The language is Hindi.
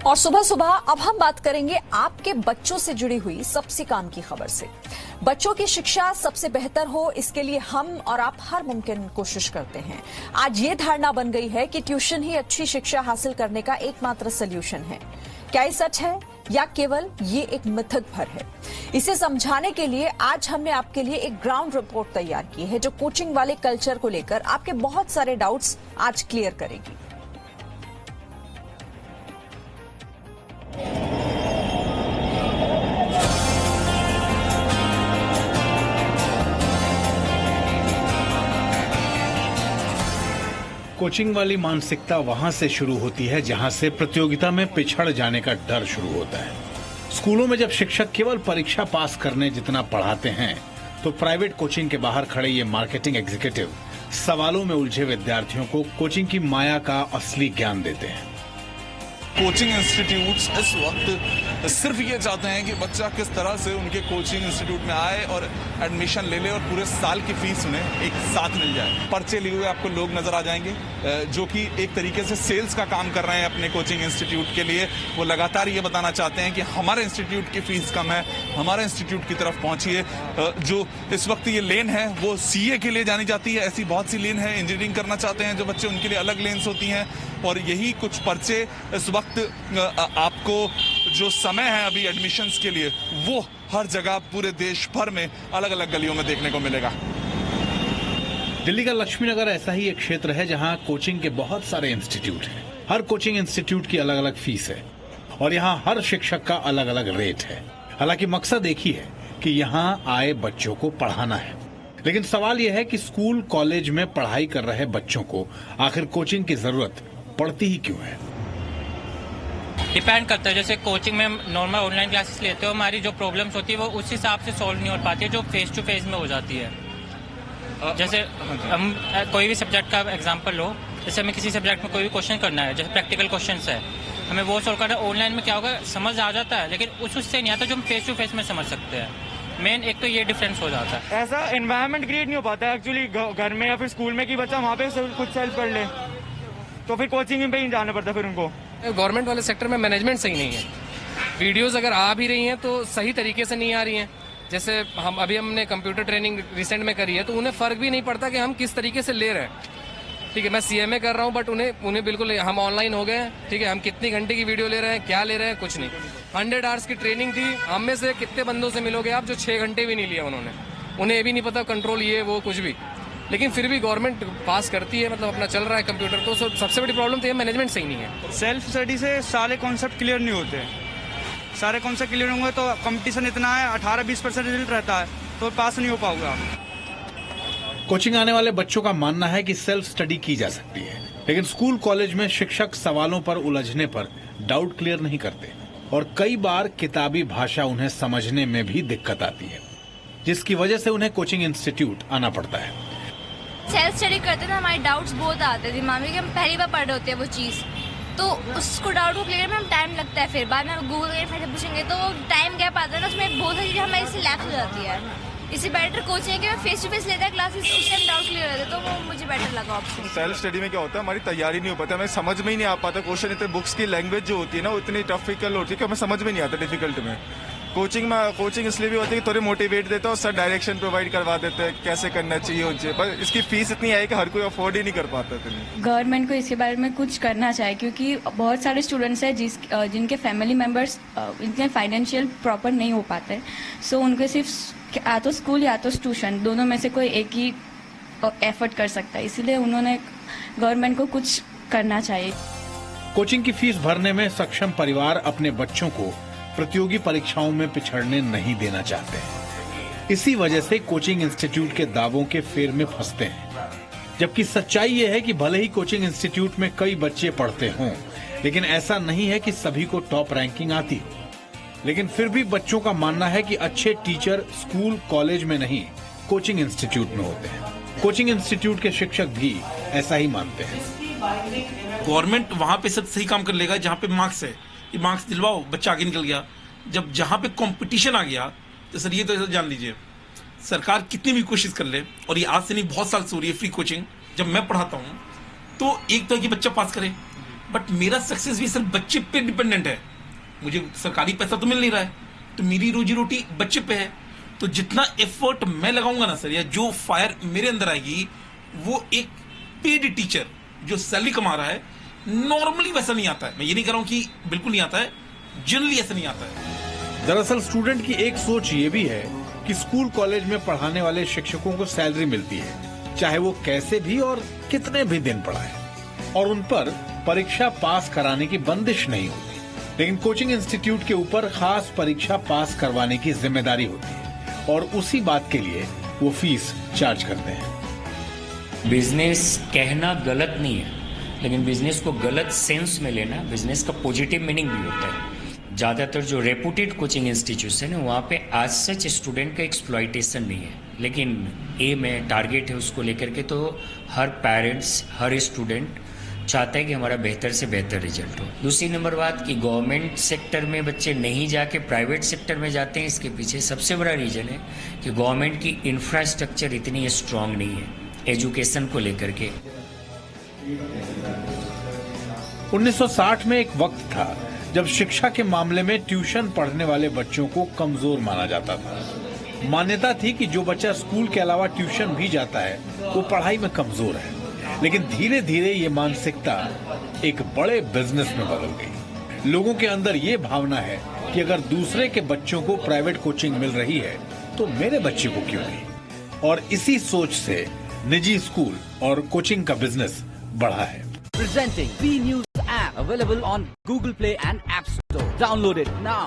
और सुबह सुबह अब हम बात करेंगे आपके बच्चों से जुड़ी हुई सबसे काम की खबर से। बच्चों की शिक्षा सबसे बेहतर हो, इसके लिए हम और आप हर मुमकिन कोशिश करते हैं। आज ये धारणा बन गई है कि ट्यूशन ही अच्छी शिक्षा हासिल करने का एकमात्र सॉल्यूशन है। क्या ये सच है या केवल ये एक मिथक भर है? इसे समझाने के लिए आज हमने आपके लिए एक ग्राउंड रिपोर्ट तैयार की है जो कोचिंग वाले कल्चर को लेकर आपके बहुत सारे डाउट्स आज क्लियर करेगी। कोचिंग वाली मानसिकता वहां से शुरू होती है जहां से प्रतियोगिता में पिछड़ जाने का डर शुरू होता है। स्कूलों में जब शिक्षक केवल परीक्षा पास करने जितना पढ़ाते हैं, तो प्राइवेट कोचिंग के बाहर खड़े ये मार्केटिंग एग्जीक्यूटिव सवालों में उलझे विद्यार्थियों को कोचिंग की माया का असली ज्ञान देते हैं। कोचिंग इंस्टीट्यूट्स इस वक्त सिर्फ ये चाहते हैं कि बच्चा किस तरह से उनके कोचिंग इंस्टीट्यूट में आए और एडमिशन ले ले और पूरे साल की फीस उन्हें एक साथ मिल जाए। पर्चे लिए हुए आपको लोग नजर आ जाएंगे जो कि एक तरीके से सेल्स का काम कर रहे हैं अपने कोचिंग इंस्टीट्यूट के लिए। वो लगातार ये बताना चाहते हैं कि हमारे इंस्टीट्यूट की फीस कम है, हमारे इंस्टीट्यूट की तरफ पहुंचिए। जो इस वक्त ये लेन है वो सीए के लिए जानी जाती है। ऐसी बहुत सी लेन है, इंजीनियरिंग करना चाहते हैं जो बच्चे, उनके लिए अलग लेन्स होती हैं। और यही कुछ पर्चे इस वक्त आपको जो समय है अभी एडमिशन्स के लिए, वो हर जगह पूरे देश भर में अलग अलग गलियों में देखने को मिलेगा। दिल्ली का लक्ष्मी नगर ऐसा ही एक क्षेत्र है जहां कोचिंग के बहुत सारे इंस्टीट्यूट हैं। हर कोचिंग इंस्टीट्यूट की अलग अलग फीस है और यहां हर शिक्षक का अलग अलग रेट है। हालांकि मकसद एक ही है कि यहां आए बच्चों को पढ़ाना है। लेकिन सवाल यह है कि स्कूल कॉलेज में पढ़ाई कर रहे बच्चों को आखिर कोचिंग की जरूरत पड़ती ही क्यों है? डिपेंड करता है। जैसे कोचिंग में नॉर्मल ऑनलाइन क्लासेस लेते हो, हमारी जो प्रॉब्लम्स होती है वो उस हिसाब से सॉल्व नहीं हो पाती है जो फेस टू फेस में हो जाती है। जैसे हम कोई भी सब्जेक्ट का एग्जांपल लो, जैसे हमें किसी सब्जेक्ट में कोई भी क्वेश्चन करना है, जैसे प्रैक्टिकल क्वेश्चंस है, हमें वो सॉल्व करना है। ऑनलाइन में क्या होगा, समझ आ जाता है लेकिन उससे नहीं आता जो हम फेस टू फेस में समझ सकते हैं। मेन एक तो ये डिफरेंस हो जाता है। ऐसा एनवायरनमेंट क्रिएट नहीं हो पाता है एक्चुअली घर में या फिर स्कूल में कि बच्चा वहाँ पे खुद सेल्फ कर ले, तो फिर कोचिंग पे ही जाना पड़ता फिर उनको। गवर्नमेंट वाले सेक्टर में मैनेजमेंट सही नहीं है। वीडियोस अगर आ भी रही हैं तो सही तरीके से नहीं आ रही हैं। जैसे हमने कंप्यूटर ट्रेनिंग रिसेंट में करी है तो उन्हें फर्क भी नहीं पड़ता कि हम किस तरीके से ले रहे हैं। ठीक है, मैं सीएमए कर रहा हूँ बट उन्हें बिल्कुल हम ऑनलाइन हो गए हैं। ठीक है, हम कितनी घंटे की वीडियो ले रहे हैं, क्या ले रहे हैं, कुछ नहीं। 100 आवर्स की ट्रेनिंग थी, हम में से कितने बंदों से मिलोगे आप जो 6 घंटे भी नहीं लिया उन्होंने। उन्हें ये भी नहीं पता कंट्रोल ये वो कुछ भी, लेकिन फिर भी गवर्नमेंट पास करती है, मतलब अपना चल रहा है कंप्यूटर। तो सबसे बड़ी प्रॉब्लम तो ये मैनेजमेंट सही नहीं है। सेल्फ स्टडी से सारे कॉन्सेप्ट क्लियर नहीं होते। सारे कॉन्सेप्ट क्लियर होंगे तो कंपटीशन इतना है, 18-20% रिजल्ट रहता है तो पास नहीं हो पाओगे आप। कोचिंग आने वाले बच्चों का मानना है कि सेल्फ स्टडी की जा सकती है, लेकिन स्कूल कॉलेज में शिक्षक सवालों पर उलझने पर डाउट क्लियर नहीं करते और कई बार किताबी भाषा उन्हें समझने में भी दिक्कत आती है, जिसकी वजह से उन्हें कोचिंग इंस्टीट्यूट आना पड़ता है। सेल्फ स्टडी करते ना, हमारे डाउट्स बहुत आते हैं दिमाग में कि हम पहली बार पढ़ रहे होते हैं वो चीज़, तो उसको डाउट को क्लियर में हम टाइम लगता है। फिर बाद में हम गूगल से पूछेंगे तो टाइम गैप आता है ना, उसमें बहुत सारी चीज़ें हमारी इससे लैप्स हो जाती है। इससे बेटर कोचिंग के फेस टू फेस लेता है क्लासेस, उससे हम डाउट क्लियर रहते, तो वो मुझे बेटर लगा ऑप्शन। सेल्फ स्टडी में क्या होता है, हमारी तैयारी नहीं हो पाती, हमें समझ में ही नहीं आ पाता क्वेश्चन। इतने बुक्स की लैंग्वेज जो होती है ना वो इतनी डिफिकल्ट होती है कि हमें समझ में नहीं आता डिफिकल्ट में। कोचिंग इसलिए भी होती है कि थोड़े मोटिवेट देते हैं और सर डायरेक्शन प्रोवाइड करवा देते हैं कैसे करना चाहिए उनसे, पर इसकी फीस इतनी है कि हर कोई अफोर्ड ही नहीं कर पाता। गवर्नमेंट को इसके बारे में कुछ करना चाहिए क्योंकि बहुत सारे स्टूडेंट्स हैं जिनके फैमिली मेम्बर्स इतने फाइनेंशियल प्रॉपर नहीं हो पाते, सो उनको सिर्फ या तो स्कूल या तो ट्यूशन, दोनों में से कोई एक ही एफर्ट कर सकता है। इसीलिए उन्होंने गवर्नमेंट को कुछ करना चाहिए। कोचिंग की फीस भरने में सक्षम परिवार अपने बच्चों को प्रतियोगी परीक्षाओं में पिछड़ने नहीं देना चाहते हैं। इसी वजह से कोचिंग इंस्टीट्यूट के दावों के फेर में फंसते हैं, जबकि सच्चाई यह है कि भले ही कोचिंग इंस्टीट्यूट में कई बच्चे पढ़ते हों, लेकिन ऐसा नहीं है कि सभी को टॉप रैंकिंग आती हो। लेकिन फिर भी बच्चों का मानना है कि अच्छे टीचर स्कूल कॉलेज में नहीं, कोचिंग इंस्टीट्यूट में होते हैं। कोचिंग इंस्टीट्यूट के शिक्षक भी ऐसा ही मानते हैं। गवर्नमेंट वहां पे सब सही काम कर लेगा जहाँ पे मार्क्स है, ये मार्क्स दिलवाओ, बच्चा आगे निकल गया। जब जहाँ पे कंपटीशन आ गया तो सर ये तो जान लीजिए, सरकार कितनी भी कोशिश कर ले, और ये आज से नहीं बहुत साल से हो रही है फ्री कोचिंग। जब मैं पढ़ाता हूँ तो एक तो है कि बच्चा पास करे, बट मेरा सक्सेस भी सिर्फ बच्चे पे डिपेंडेंट है। मुझे सरकारी पैसा तो मिल नहीं रहा है, तो मेरी रोजी रोटी बच्चे पे है। तो जितना एफर्ट मैं लगाऊंगा ना सर, या जो फायर मेरे अंदर आएगी, वो एक पेड टीचर जो सैलरी कमा रहा है नॉर्मली वैसा नहीं आता है। मैं ये नहीं कह रहा हूं कि बिल्कुल नहीं आता है, जनरली ऐसा नहीं आता है। दरअसल स्टूडेंट की एक सोच ये भी है कि स्कूल कॉलेज में पढ़ाने वाले शिक्षकों को सैलरी मिलती है, चाहे वो कैसे भी और कितने भी दिन पढ़ाएं, और उन पर परीक्षा पास कराने की बंदिश नहीं होती। लेकिन कोचिंग इंस्टीट्यूट के ऊपर खास परीक्षा पास करवाने की जिम्मेदारी होती है, और उसी बात के लिए वो फीस चार्ज करते हैं। बिजनेस कहना गलत नहीं है, लेकिन बिजनेस को गलत सेंस में लेना, बिजनेस का पॉजिटिव मीनिंग भी होता है। ज़्यादातर जो रेपुटेड कोचिंग इंस्टीट्यूशन है वहाँ पे आज सच स्टूडेंट का एक्सप्लॉयटेशन नहीं है, लेकिन एम है, टारगेट है उसको लेकर के, तो हर पेरेंट्स, हर स्टूडेंट चाहता है कि हमारा बेहतर से बेहतर रिजल्ट हो। दूसरी नंबर बात कि गवर्नमेंट सेक्टर में बच्चे नहीं जाके प्राइवेट सेक्टर में जाते हैं, इसके पीछे सबसे बड़ा रीज़न है कि गवर्नमेंट की इंफ्रास्ट्रक्चर इतनी स्ट्रांग नहीं है एजुकेशन को लेकर के। 1960 में एक वक्त था जब शिक्षा के मामले में ट्यूशन पढ़ने वाले बच्चों को कमजोर माना जाता था। मान्यता थी कि जो बच्चा स्कूल के अलावा ट्यूशन भी जाता है वो पढ़ाई में कमजोर है। लेकिन धीरे धीरे ये मानसिकता एक बड़े बिजनेस में बदल गई। लोगों के अंदर ये भावना है कि अगर दूसरे के बच्चों को प्राइवेट कोचिंग मिल रही है तो मेरे बच्चे को क्यों नहीं। और इसी सोच से निजी स्कूल और कोचिंग का बिजनेस बढ़ा है। Presenting B News app, available on Google Play and App Store. Download it now.